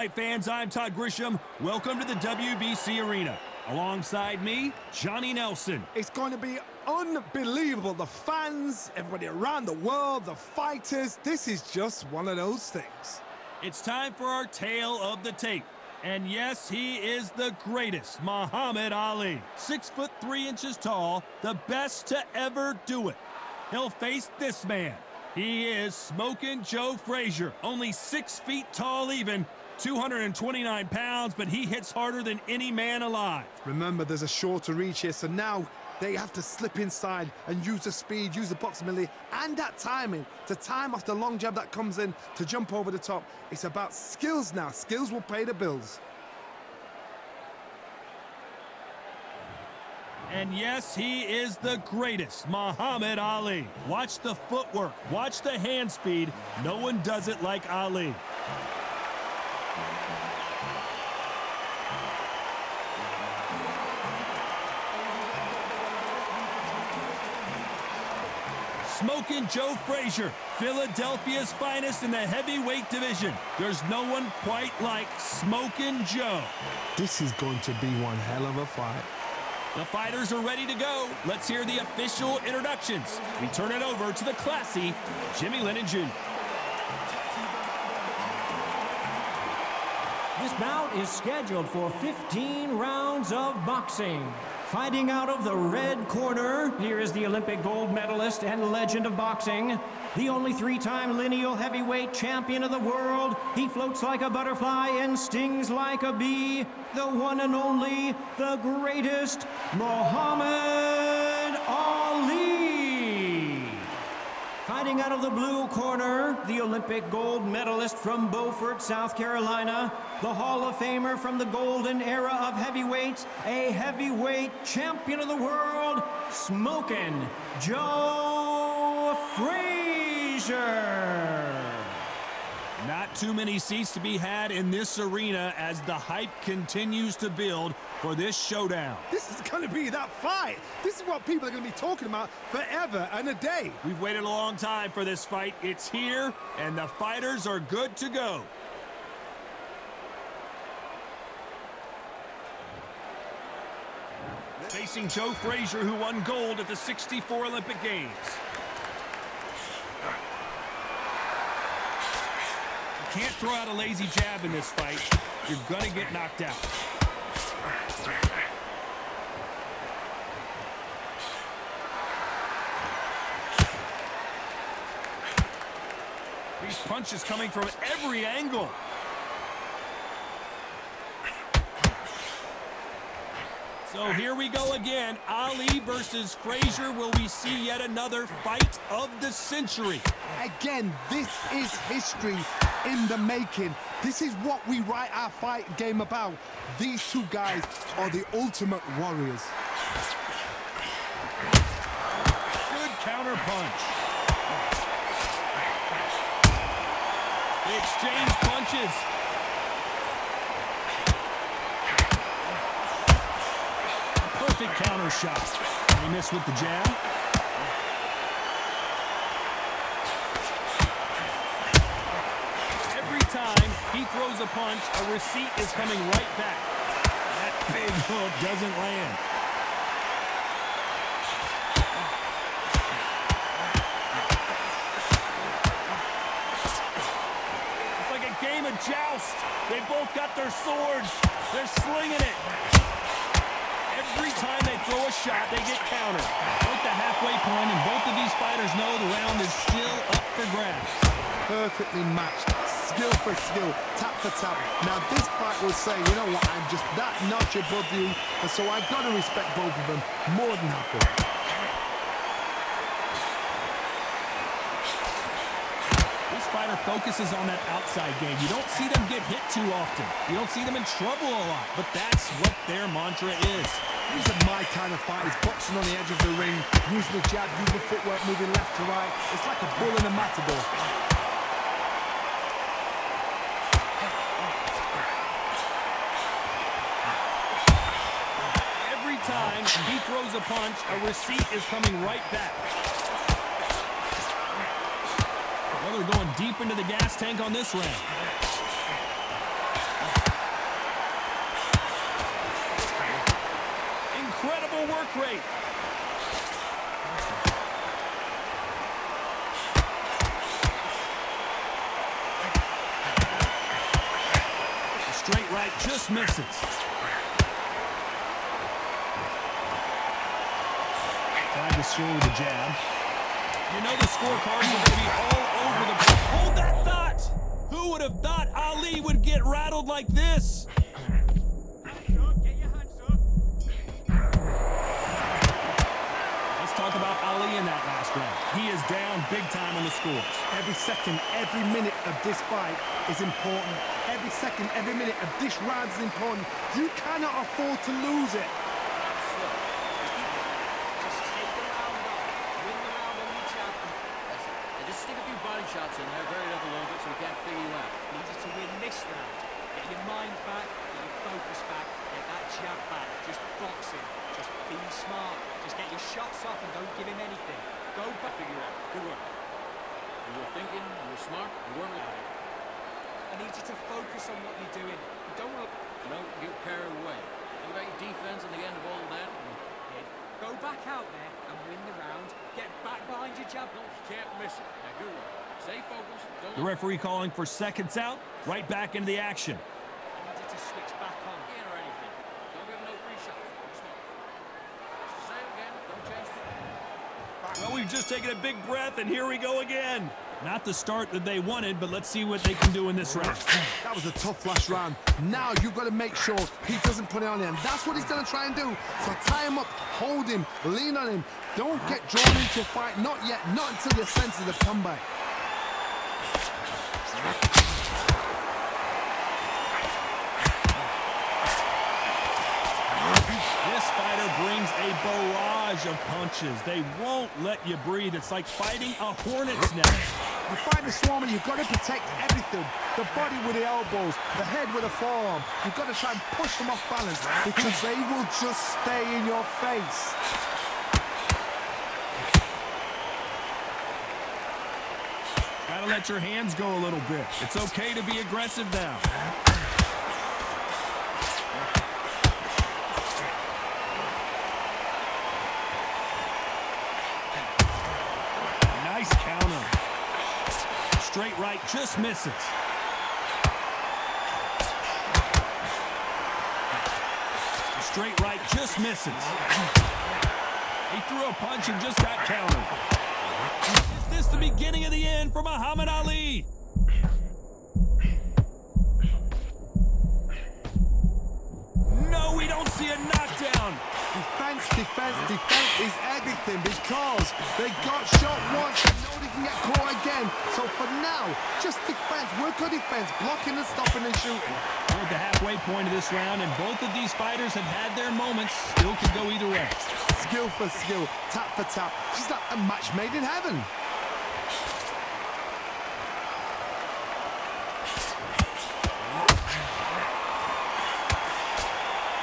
Hi fans, I'm Todd Grisham. Welcome to the WBC Arena. Alongside me, Johnny Nelson. It's going to be unbelievable. The fans, everybody around the world, the fighters. This is just one of those things. It's time for our tale of the tape. And yes, he is the greatest, Muhammad Ali. 6'3" tall, the best to ever do it. He'll face this man. He is Smokin' Joe Frazier, only 6 feet tall even, 229 pounds, but he hits harder than any man alive. Remember, there's a shorter reach here, so now they have to slip inside and use the speed, use the proximity, and that timing to time off the long jab that comes in to jump over the top. It's about skills now. Skills will pay the bills. And yes, he is the greatest, Muhammad Ali. Watch the footwork, watch the hand speed. No one does it like Ali. Smokin' Joe Frazier, Philadelphia's finest in the heavyweight division. There's no one quite like Smokin' Joe. This is going to be one hell of a fight. The fighters are ready to go. Let's hear the official introductions. We turn it over to the classy Jimmy Lennon Jr. This bout is scheduled for 15 rounds of boxing. Fighting out of the red corner, here is the Olympic gold medalist and legend of boxing, the only 3-time lineal heavyweight champion of the world. He floats like a butterfly and stings like a bee. The one and only, the greatest, Muhammad Ali. Fighting out of the blue corner, the Olympic gold medalist from Beaufort, South Carolina, the Hall of Famer from the golden era of heavyweights, a heavyweight champion of the world, Smokin' Joe Frazier. Not too many seats to be had in this arena as the hype continues to build for this showdown. This is going to be that fight. This is what people are going to be talking about forever and a day. We've waited a long time for this fight. It's here, and the fighters are good to go. Facing Joe Frazier, who won gold at the '64 Olympic Games. You can't throw out a lazy jab in this fight. You're gonna get knocked out. These punches coming from every angle. So here we go again. Ali versus Frazier. Will we see yet another fight of the century? Again, this is history in the making. This is what we write our fight game about. These two guys are the ultimate warriors. Good counter punch. They exchange punches. Perfect counter shot. He missed with the jab. Every time he throws a punch, a receipt is coming right back. That big hook doesn't land. It's like a game of joust. They both got their swords. They're slinging it. Every time they throw a shot, they get countered. At the halfway point, and both of these fighters know the round is still up for grabs. Perfectly matched, skill for skill, tap for tap. Now this fight will say, you know what, I'm just that notch above you, and so I've got to respect both of them more than happy. This fighter focuses on that outside game. You don't see them get hit too often. You don't see them in trouble a lot, but that's what their mantra is. These are my kind of fighters, boxing on the edge of the ring, using the jab, using the footwork, moving left to right. It's like a bull in a matador. Every time he throws a punch, a receipt is coming right back. Well, they're going deep into the gas tank on this round. crate. The straight right just misses. Tried to swing with the jab. You know the scorecards are going to be all over the place. Hold that thought! Who would have thought Ali would get rattled like this? Let's talk about Ali in that last round. He is down big time on the scores. Every second, every minute of this fight is important. Every second, every minute of this round is important. You cannot afford to lose it. Shots in there, very up a little bit, so we can't figure you out. Need you to win this round. Get your mind back, get your focus back, get that jab back. Just boxing. Just be smart. Just get your shots off and don't give him anything. Go back. Figure it out. Good work. You were thinking, you were smart, you weren't loud. I need you to focus on what you're doing. Don't get carried away. What about your defense and the end of all of that? Go back out there and win the round. Get back behind your jab. No, you can't miss it. Now, good work. Stay focused. The referee calling for seconds out. Right back into the action. I need you to switch back on. In or anything. Don't give him no free shots. Just the same again. Don't change it. Well, we've just taken a big breath, and here we go again. Not the start that they wanted, but let's see what they can do in this round. That was a tough last round. Now you've got to make sure he doesn't put it on him. That's what he's going to try and do. So tie him up, hold him, lean on him. Don't get drawn into a fight. Not yet. Not until your senses have come back. This fighter brings a barrage of punches. They won't let you breathe. It's like fighting a hornet's nest. You fight the Swarmer, you've got to protect everything. The body with the elbows, the head with the forearm. You've got to try and push them off balance because they will just stay in your face. Gotta let your hands go a little bit. It's okay to be aggressive now. Nice counter. Straight right just misses. Straight right just misses. He threw a punch and just got countered. Is this the beginning of the end for Muhammad Ali? No, we don't see a knockdown. Defense, defense, defense is everything because they got shot once and know they can get caught again. So for now, just defense, work on defense, blocking and stopping and shooting. We're at the halfway point of this round, and both of these fighters have had their moments. Still could go either way. Skill for skill, tap for tap. Just like a match made in heaven.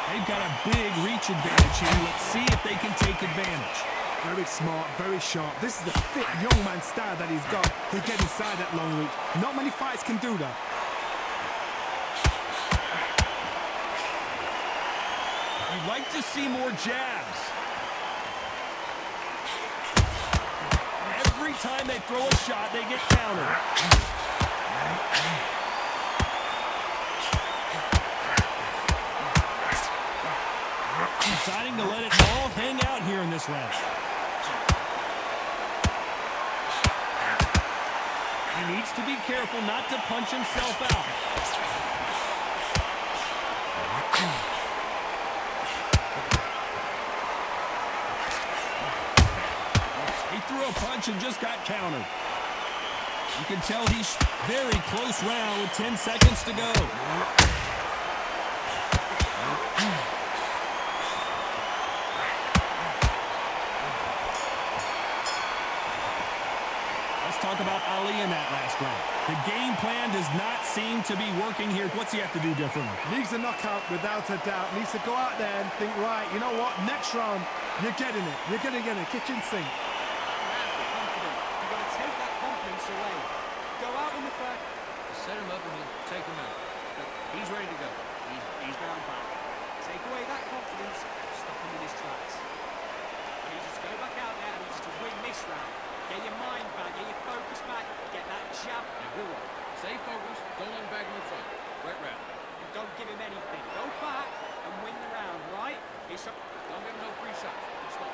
They've got a big reach advantage here. Let's see if they can take advantage. Very smart, very sharp. This is the fit young man style that he's got to get inside that long reach. Not many fights can do that. You'd like to see more jabs. Every time they throw a shot, they get countered. Deciding to let it all hang out here in this round. He needs to be careful not to punch himself out. He threw a punch and just got countered. You can tell he's very close round with 10 seconds to go. Talk about Ali in that last round. The game plan does not seem to be working here. What's he have to do differently? Needs a knockout without a doubt. Needs to go out there and think, right, you know what? Next round, you're getting it. You're going to get a kitchen sink. Confident. You've got to take that confidence away. Go out in the front. Set him up and he'll take him out. Look, he's ready to go. He's round back. Take away that confidence. Stop him in his tracks. Don't give him anything. Go back and win the round, right? Don't give him no free shots. Just stop.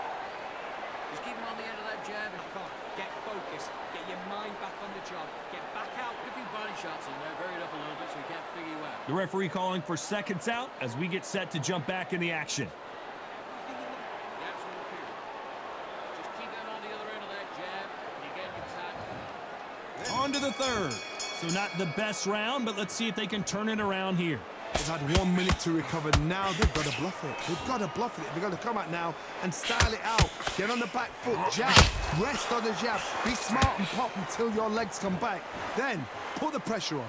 Just keep him on the end of that jab. And Come on, get focused. Get your mind back on the job. Get back out. a few body shots in there. Vary it up a little bit so he can't figure you out. The referee calling for seconds out as we get set to jump back in the action. The absolute period. Just keep him on the other end of that jab. And you get your time. On to the third. So not the best round, but let's see if they can turn it around here. They've had 1 minute to recover. Now they've got to bluff it. They've got to bluff it. They've got to come out now and style it out. Get on the back foot, jab, rest on the jab. Be smart and pop until your legs come back. Then put the pressure on.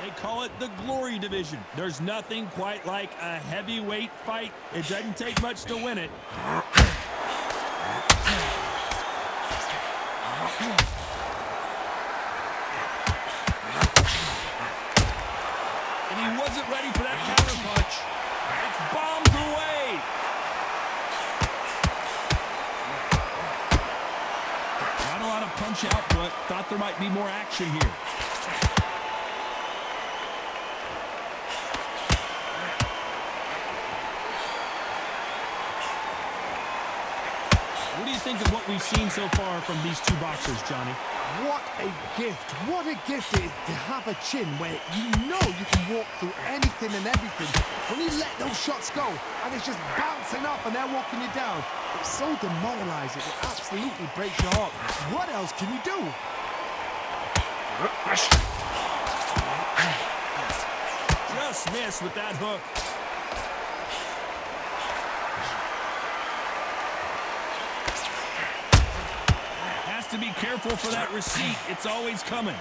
They call it the glory division. There's nothing quite like a heavyweight fight. It doesn't take much to win it. And he wasn't ready for that counter punch. It's bombed away. Not a lot of punch output. Thought there might be more action here. What do you think of what we've seen so far from these two boxers, Johnny? What a gift. What a gift it is to have a chin where you know you can walk through anything and everything. When you let those shots go and it's just bouncing off and they're walking you down, it's so demoralizing. It absolutely breaks your heart. What else can you do? Just missed with that hook. Has to be careful for that receipt. It's always coming.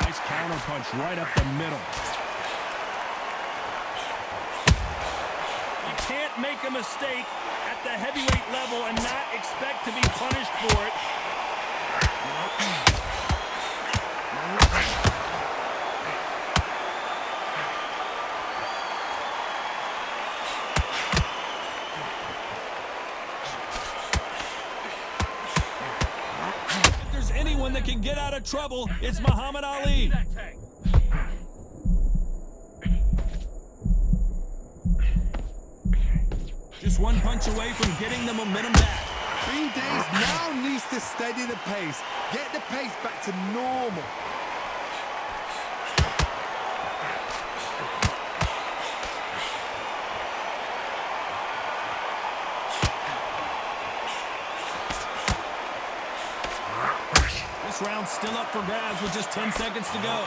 Nice counter punch right up the middle. You can't make a mistake at the heavyweight level and not expect to be punished for it. If there's anyone that can get out of trouble, it's Muhammad Ali. That tag. Just one punch away from getting the momentum back. Green Days now needs to steady the pace. Get the pace back to normal. This round's still up for grabs with just 10 seconds to go.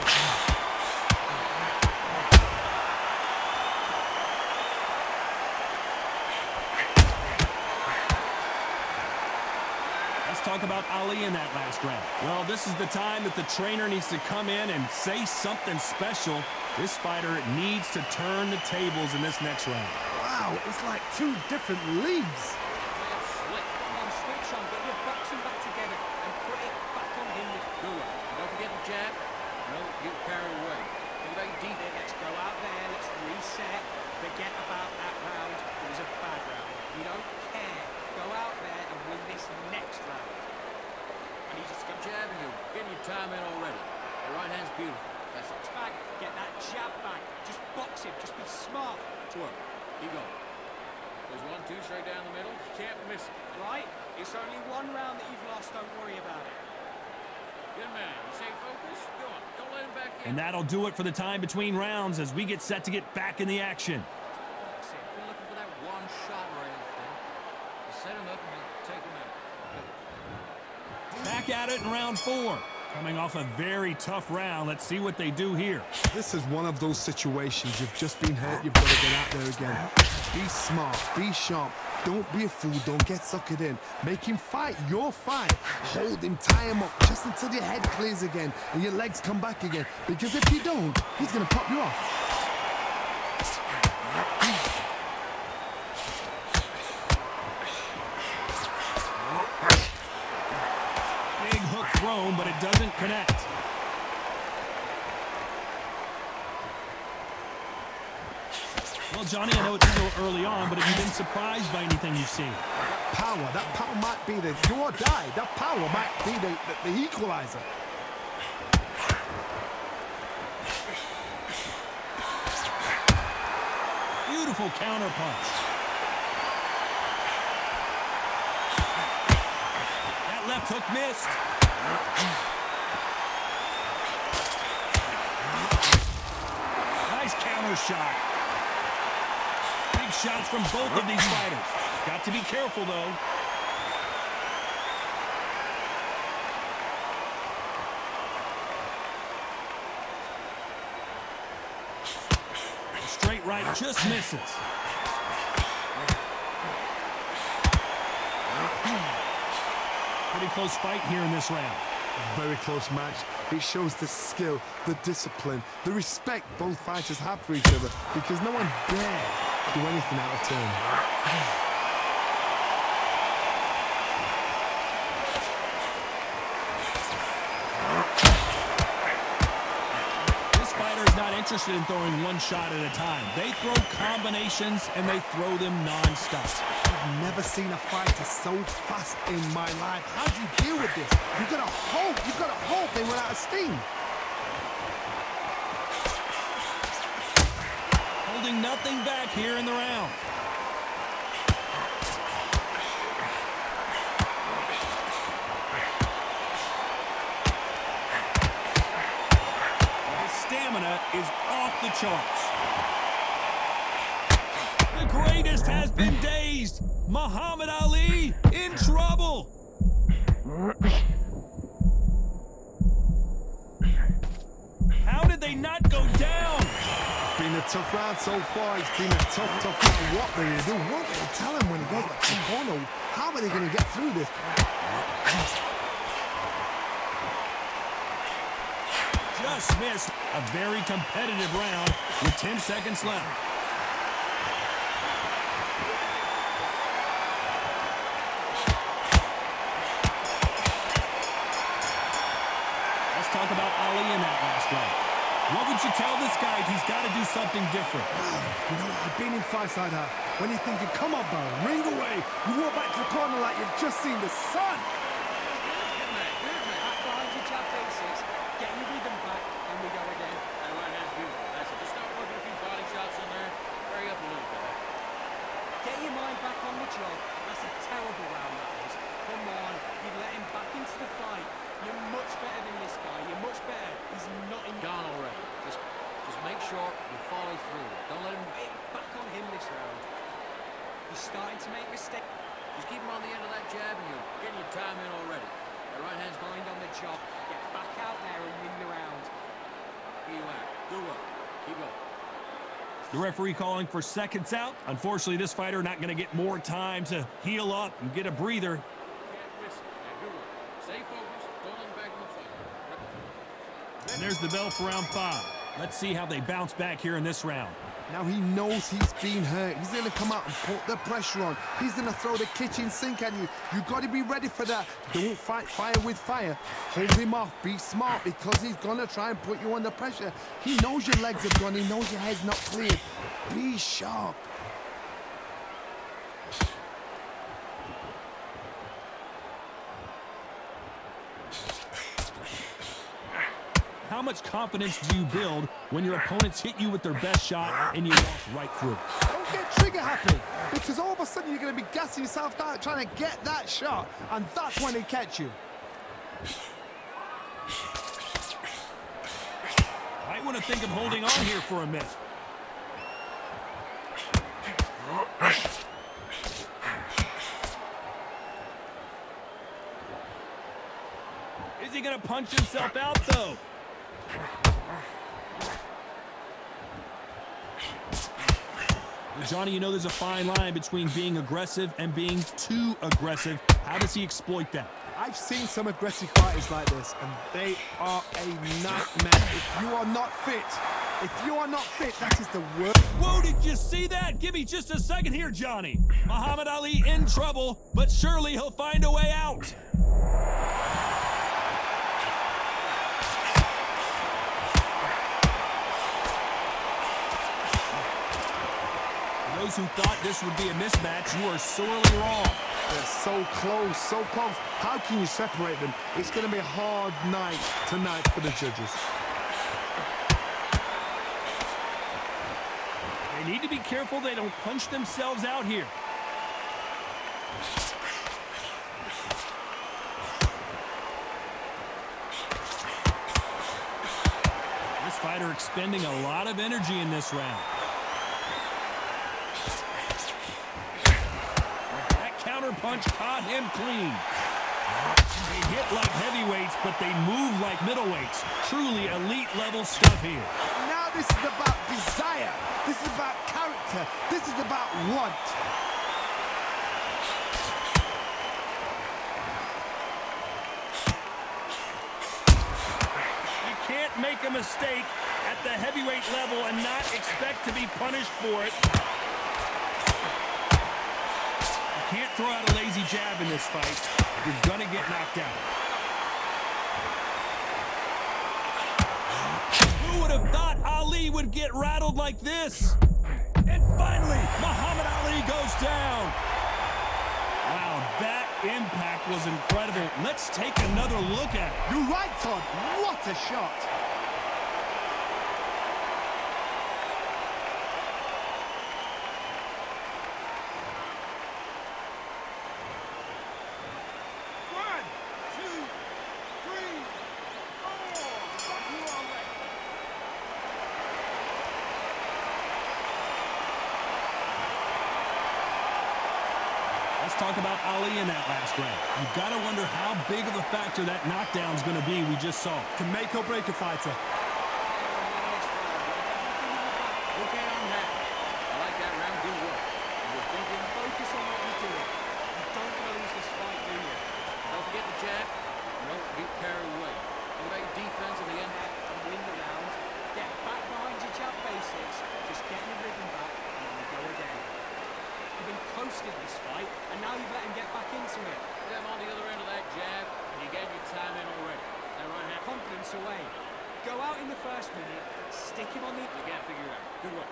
Talk about Ali in that last round. Well, this is the time that the trainer needs to come in and say something special. This fighter needs to turn the tables in this next round. Wow, it's like two different leagues. Slick. Come on, switch on. Get your boxing back together and put it back on him with Good one. Don't forget the jab. Don't get carried away. Think about your defense. Let's go out there. Let's reset. Forget about that round. It was a bad round. You don't care. Go out there and win this next round. And he's just jabbing you. Getting your time in already. Your right hand's beautiful. That's it. Back. Get that jab back. Just box him. Just be smart. Work. Keep going. There's 1, 2 straight down the middle. You can't miss it. Right? It's only one round that you've lost. Don't worry about it. Good man. You stay focused. Go on. Don't let him back in. And that'll do it for the time between rounds as we get set to get back in the action. Box him. Been looking for that one shot or anything. You set him up and you take him out. Back at it in round 4. Coming off a very tough round. Let's see what they do here. This is one of those situations. You've just been hurt. You've got to get out there again. Be smart. Be sharp. Don't be a fool. Don't get suckered in. Make him fight your fight. Hold him. Tie him up just until your head clears again and your legs come back again. Because if you don't, he's going to pop you off. thrown, but it doesn't connect. Well, Johnny, I know it's still early on, but have you been surprised by anything you've seen? That power might be the do or die. That power might be the equalizer. Beautiful counter punch. That left hook missed. Nice counter shot. Big shots from both of these fighters. Got to be careful, though. Straight right just misses. Pretty close fight here in this round. Very close match. It shows the skill, the discipline, the respect both fighters have for each other, because no one dare do anything out of turn. Interested in throwing one shot at a time. They throw combinations and they throw them non-stop. I've never seen a fighter so fast in my life. How do you deal with this? You've got to hope they run out of steam. Holding nothing back here in the round. Stamina is off the charts. The greatest has been dazed. Muhammad Ali in trouble. How did they not go down? It's been a tough round so far. It's been a tough round. What are they going to do? What will they tell him when he goes back to the corner? How are they going to get through this? Just missed. A very competitive round with 10 seconds left. Let's talk about Ali in that last round. What would you tell this guy? He's got to do something different. You know, I've been in fights like that. When you're thinking, come on, Baron, ring away. You walk back to the corner like you've just seen the sun. That's a terrible round, that is. Come on, you let him back into the fight. You're much better than this guy. You're much better. He's not in. Gone already. Just make sure you follow through. Don't let him back on him this round. He's starting to make mistakes. Just keep him on the end of that jab, and you're getting your time in already. The right hand's mind on the job. Get back out there and win the round. Here you are. Good work. Keep going. The referee calling for seconds out. Unfortunately, this fighter not going to get more time to heal up and get a breather. Stay focused. Don't let him back in the fight. And there's the bell for round 5. Let's see how they bounce back here in this round. Now he knows he's been hurt. He's going to come out and put the pressure on. He's going to throw the kitchen sink at you. You've got to be ready for that. Don't fight fire with fire. Hold him off. Be smart, because he's going to try and put you under pressure. He knows your legs are gone. He knows your head's not cleared. Be sharp. How much confidence do you build when your opponents hit you with their best shot and you walk right through? Don't get trigger happy, because all of a sudden you're going to be gassing yourself out trying to get that shot, and that's when they catch you. Might want to think of holding on here for a minute. Is he going to punch himself out, though? Well, Johnny, you know there's a fine line between being aggressive and being too aggressive. How does he exploit that? I've seen some aggressive fighters like this, and they are a nightmare. If you are not fit, that is the worst. Whoa, did you see that? Give me just a second here, Johnny. Muhammad Ali in trouble, but surely he'll find a way out. those who thought this would be a mismatch, you are sorely wrong. They're so close, so close. How can you separate them? It's going to be a hard night tonight for the judges. They need to be careful they don't punch themselves out here. This fighter expending a lot of energy in this round. That counter punch caught him clean. They hit like heavyweights, but they move like middleweights. Truly elite level stuff here. Now this is about desire. This is about character. This is about want. You can't make a mistake at the heavyweight level and not expect to be punished for it. You can't throw out a lazy jab in this fight. You're gonna get knocked out. Who would have thought Ali would get rattled like this? And finally, Muhammad Ali goes down. Wow, that impact was incredible. Let's take another look at it. You're right, Todd. What a shot. Let's talk about Ali in that last round. You've got to wonder how big of a factor that knockdown's going to be we just saw. Can make or break a fighter. Okay, I'm happy. I like that round. Good work. You're thinking, Focus on what you're doing. You don't want to lose this fight, do you? don't forget the jab. Don't get carried away. Think about your defense in the end. And win the round. Get back behind your jab basics. Just getting the rhythm back, and then we go again. You've been coasting this fight, and now you've let him get back into it. Get him on the other end of that jab, and you gave your time in already. That right hand. Confidence away. Go out in the first minute, stick him on the... You can't figure it out. Good work.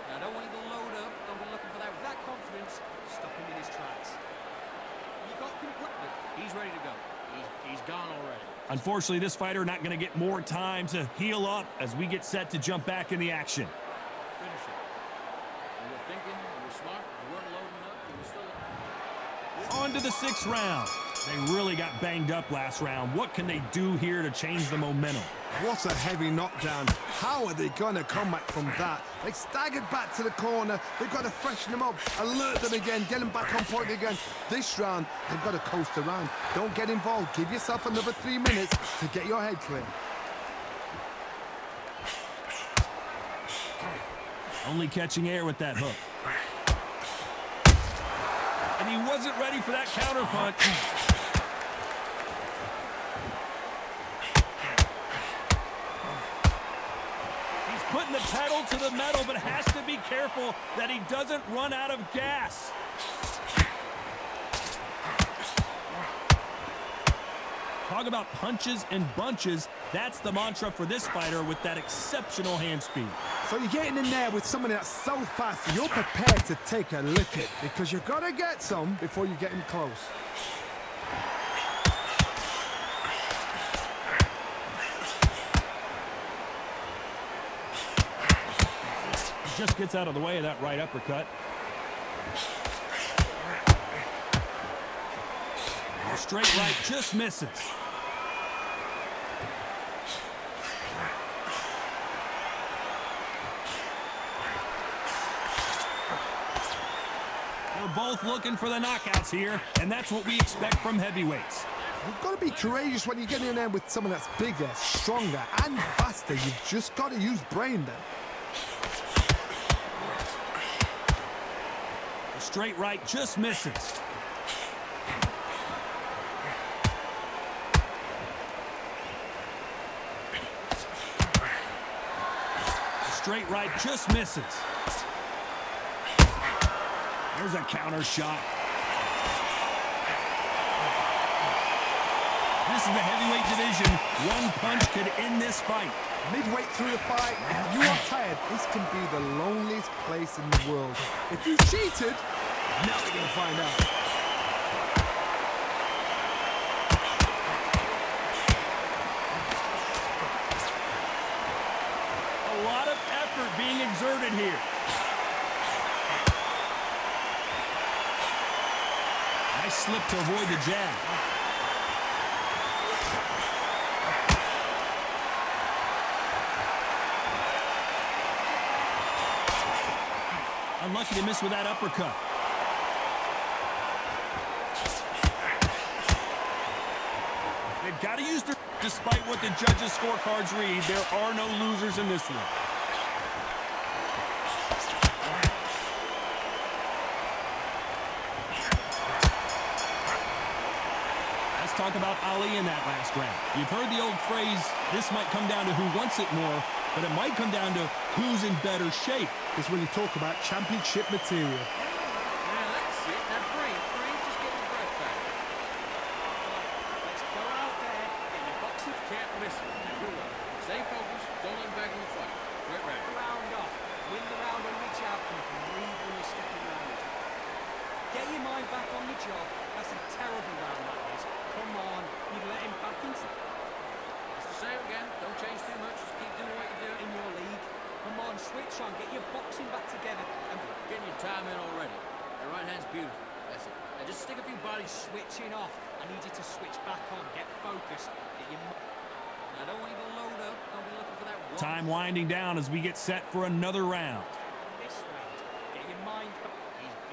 Now, don't want you to load up. Don't be looking for that. That confidence, stop him in his tracks. You got completely... He's ready to go. He's gone already. Unfortunately, this fighter not going to get more time to heal up as we get set to jump back in the action. Finish it. You were thinking, you were smart, you weren't loading up, you were still... On to the 6th round. They really got banged up last round. What can they do here to change the momentum? What a heavy knockdown. How are they going to come back from that? They staggered back to the corner. They've got to freshen them up, alert them again, get them back on point again. This round, they've got to coast around. Don't get involved. Give yourself another 3 minutes to get your head clear. Only catching air with that hook. And he wasn't ready for that counter punch. He's putting the pedal to the metal, but has to be careful that he doesn't run out of gas. Talk about punches and bunches. That's the mantra for this fighter with that exceptional hand speed. So you're getting in there with someone that's so fast, you're prepared to take a licking because you've got to get some before you get him close. He just gets out of the way of that right uppercut. A straight right just misses. We're both looking for the knockouts here, and that's what we expect from heavyweights. You've got to be courageous when you get in there with someone that's bigger, stronger, and faster. You've just got to use brain then. A straight right just misses. A straight right just misses. There's a counter shot. This is the heavyweight division. One punch could end this fight. Midway through the fight, if you are tired, this can be the loneliest place in the world. If you cheated, now we're going to find out. A lot of effort being exerted here. Nice slip to avoid the jab. Unlucky to miss with that uppercut. They've got to use their... Despite what the judges' scorecards read, there are no losers in this one. Let's talk about Ali in that last round. You've heard the old phrase, this might come down to who wants it more, but it might come down to who's in better shape. It's when you talk about championship material. Yeah, that's it. Now breathe, just get your breath back. Let's go out there, get your boxing Can't miss it. Now, good luck. Stay focused. Don't let him back in the fight. Great round. round off. Win the round on your jab and you can breathe when you're stepping round. Get your mind back on the job. That's a terrible round, that is. Come on, you've let him back into it. It's the same again. Don't change too much. Just keep doing what you're doing. In your league. Come on, switch on. Get your boxing back together. And Getting your time in already. Your right hand's beautiful. That's it. Now just stick a few bodies. switching off. I need you to switch back on. Get focused. Get your... I don't want you to load up. Don't be looking for that one. Time winding down as we get set for another round. This round. Get your mind back.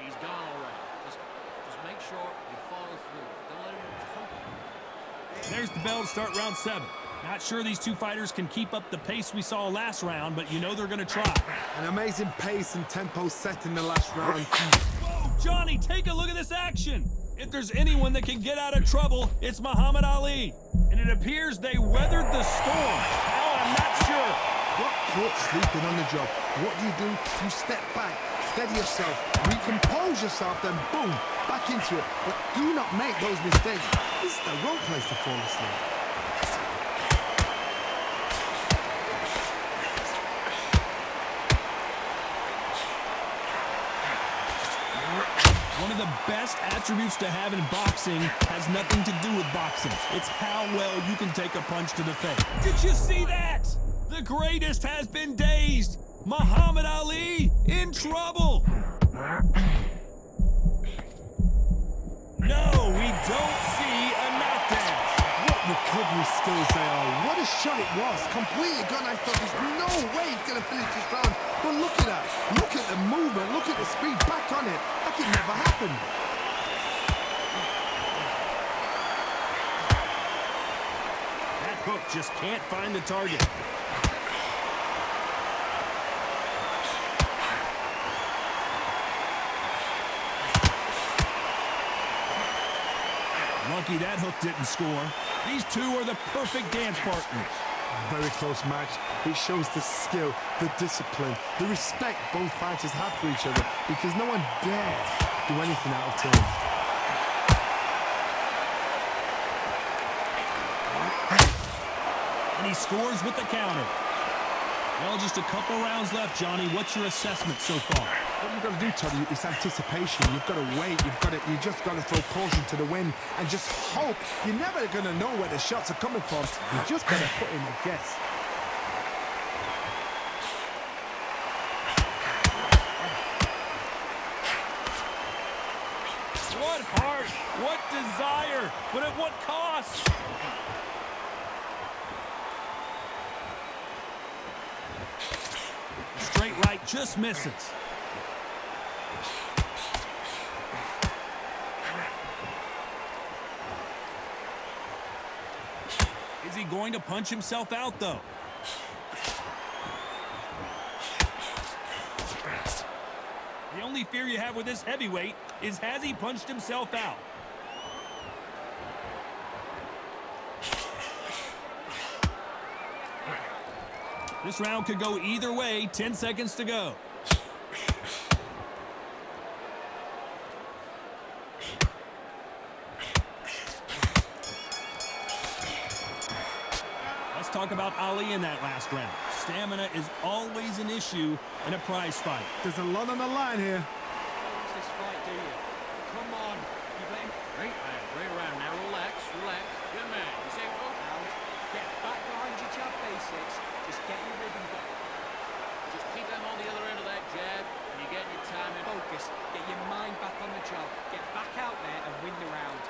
He's gone already. Just make sure you follow through. Don't let him There's the bell to start round 7. Not sure these two fighters can keep up the pace we saw last round, but you know they're going to try. An amazing pace and tempo set in the last round. Whoa, Johnny, take a look at this action. If there's anyone that can get out of trouble, it's Muhammad Ali. And it appears they weathered the storm. How, I'm not sure. Got caught sleeping on the job. What do? You step back, steady yourself, recompose yourself, then boom, back into it. But do not make those mistakes. This is the wrong place to fall asleep. One of the best attributes to have in boxing has nothing to do with boxing. It's how well you can take a punch to the face. Did you see that? The greatest has been dazed. Muhammad Ali in trouble. No, we don't see a knockdown. What recovery skills they are. What a shot it was. Completely gone. I thought there's no way he's going to finish this round. But look at that. Look at the movement. Look at the speed. Back on it. That could never happen. That hook just can't find the target. Lucky that hook didn't score. These two are the perfect dance partners. Very close match. It shows the skill, the discipline, the respect both fighters have for each other because no one dares do anything out of turn. And he scores with the counter. Well, just a couple rounds left, Johnny. What's your assessment so far? What you've got to do, Toddy, is anticipation. You've got to wait. You just got to throw caution to the wind and just hope. You're never going to know where the shots are coming from. You just got to put in a guess. What heart, what desire, but at what cost? Straight right just misses. Is he going to punch himself out, though? The only fear you have with this heavyweight is, has he punched himself out? This round could go either way. 10 seconds to go. Let's talk about Ali in that last round. Stamina is always an issue in a prize fight. There's a lot on the line here. Lose this fight, do you? Come on. You've let him Great round. Great round. Now relax. Relax. Good man. You say folks? out. Get back behind your jab basics. Just get your rhythm back. Just keep them on the other end of that jab, and you get your time in. Focus. Get your mind back on the job. Get back out there and win the round.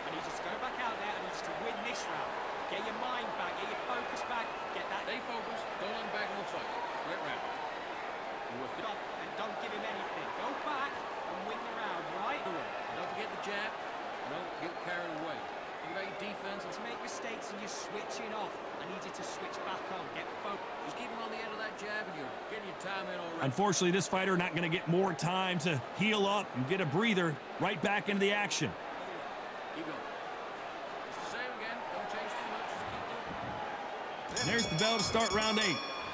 I need you to go back out there. I need you to win this round. Get your mind back. Get your focus back. Get that Stay focused. Don't let him back in the fight. Great round. You with it? off and don't give him anything. Go back and win the round, right? And don't forget the jab. Don't get carried away. Think about your defense. To make mistakes and you're switching off, I need you to switch back on. Get focused. Just keep him on the end of that jab, and you're getting your time in already. Unfortunately, this fighter not going to get more time to heal up and get a breather. Right back into the action. Keep going. It's the same again. Don't change too much. Just keep doing it. There's the bell to start round 8.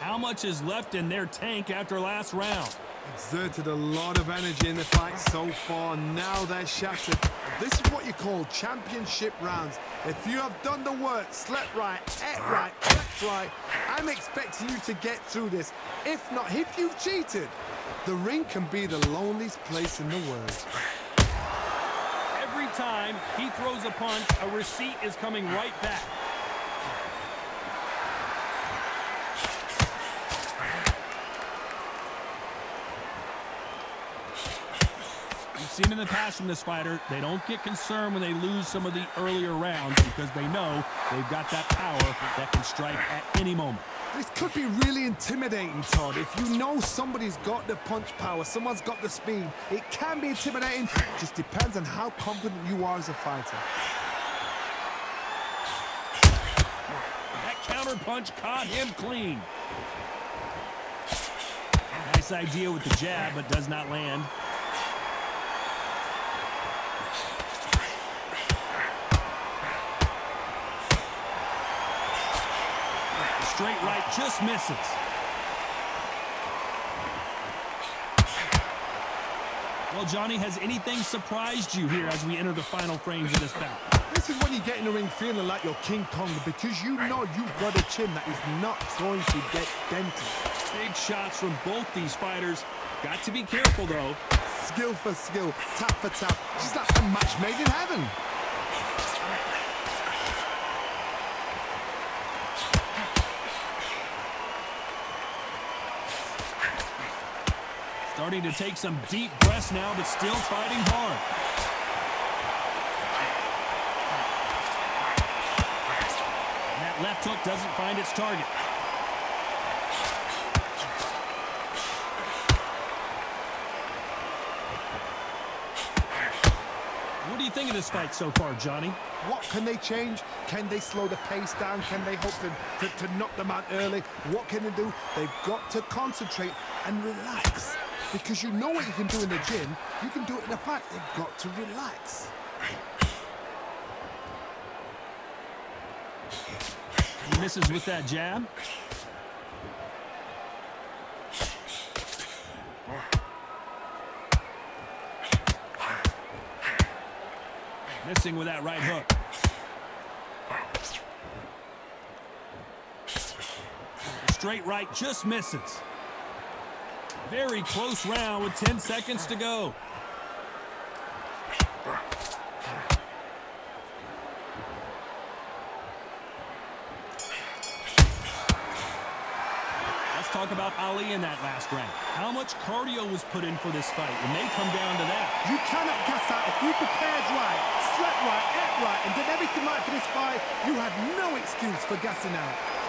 How much is left in their tank after last round? Exerted a lot of energy in the fight so far. Now they're shattered. This is what you call championship rounds. If you have done the work, slept right, ate right, slept right, I'm expecting you to get through this. If not, if you've cheated, the ring can be the loneliest place in the world. Every time he throws a punch, a receipt is coming right back. We've seen in the past from this fighter, they don't get concerned when they lose some of the earlier rounds because they know they've got that power that can strike at any moment. This could be really intimidating, Todd. If you know somebody's got the punch power, someone's got the speed, it can be intimidating. Just depends on how confident you are as a fighter. That counter punch caught him clean. Nice idea with the jab, but does not land. Straight right just misses. Well, Johnny, has anything surprised you here as we enter the final frames of this bout? This is when you get in the ring feeling like you're King Kong because you know you've got a chin that is not going to get dented. Big shots from both these fighters. Got to be careful, though. Skill for skill, tap for tap, just like a match made in heaven. Starting to take some deep breaths now, but still fighting hard. And that left hook doesn't find its target. What do you think of this fight so far, Johnny? What can they change? Can they slow the pace down? Can they hope to knock them out early? What can they do? They've got to concentrate and relax. Because you know what you can do in the gym, you can do it in a fight. They've got to relax. He misses with that jab. Missing with that right hook. The straight right just misses. Very close round with 10 seconds to go. Let's talk about Ali in that last round. How much cardio was put in for this fight? It may come down to that. You cannot gas out. If you prepared right, slept right, ate right, and did everything right for this fight, you had no excuse for gassing out.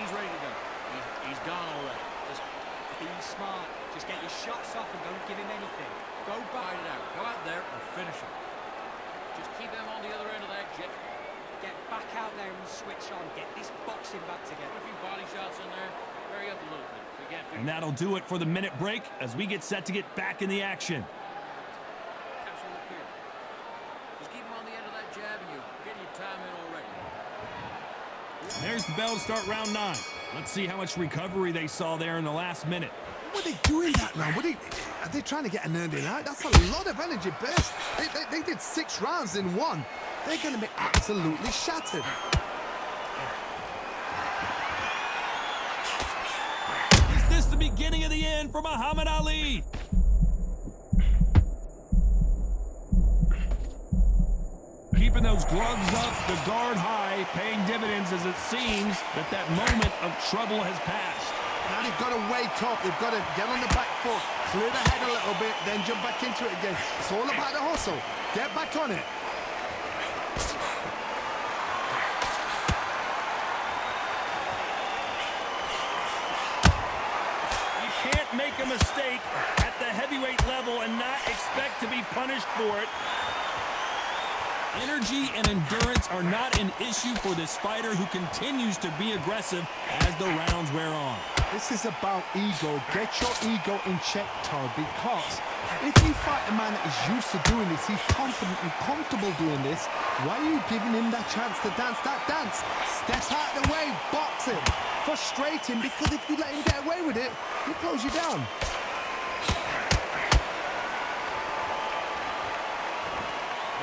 He's ready to go. He's gone already. Just be smart. Just get your shots off and don't give him anything. Go fight back. it out. Go out there and finish him. Just keep them on the other end of that jet. Get back out there and switch on. Get this boxing back together. A few body shots in there. Hurry up a little bit. We can't figure And that'll do it for the minute break as we get set to get back in the action. capsule up here. Just keep him on the end jab, and you're getting your time in already. There's the bell to start round 9. Let's see how much recovery they saw there in the last minute. What are they doing that round? Are they trying to get an early night? That's a lot of energy burst. They did 6 rounds in 1. They're going to be absolutely shattered. Is this the beginning of the end for Muhammad Ali? Keeping those gloves up, the guard high, paying dividends as it seems that moment of trouble has passed. Now they've got to wake up. They've got to get on the back foot, clear the head a little bit, then jump back into it again. It's all about the hustle. Get back on it. You can't make a mistake at the heavyweight level and not expect to be punished for it. Energy and endurance are not an issue for this fighter who continues to be aggressive as the rounds wear on. This is about ego. Get your ego in check, Todd, because if you fight a man that is used to doing this, he's confident and comfortable doing this, why are you giving him that chance to dance that dance? Step out of the way, box him, frustrate him, because if you let him get away with it, he'll close you down.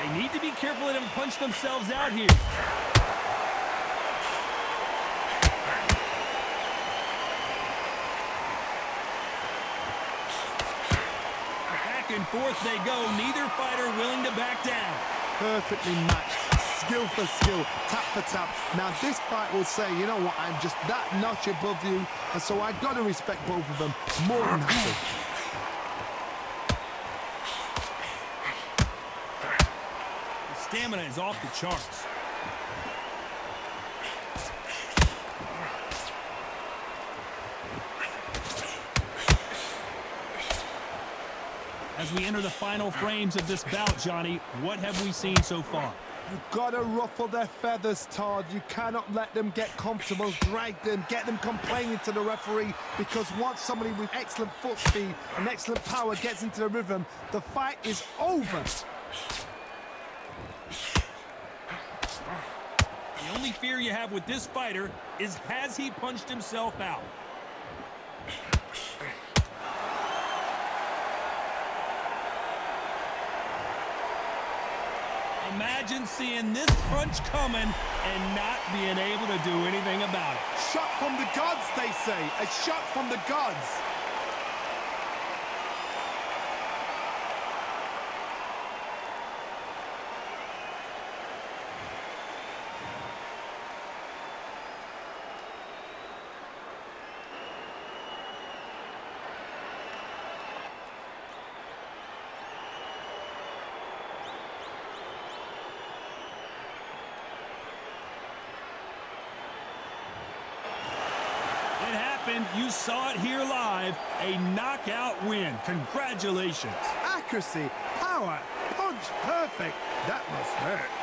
They need to be careful they don't punch themselves out here. Back and forth they go, neither fighter willing to back down. Perfectly matched, skill for skill, tap for tap. Now this fight will say, you know what, I'm just that notch above you, and so I've got to respect both of them more than happy. Stamina is off the charts. As we enter the final frames of this bout, Johnny, what have we seen so far? You've got to ruffle their feathers, Todd. You cannot let them get comfortable, drag them, get them complaining to the referee, because once somebody with excellent foot speed and excellent power gets into the rhythm, the fight is over. The only fear you have with this fighter is, has he punched himself out? Imagine seeing this punch coming and not being able to do anything about it. Shot from the gods, they say. A shot from the gods. You saw it here live, a knockout win. Congratulations. Accuracy, power, punch perfect. That must hurt.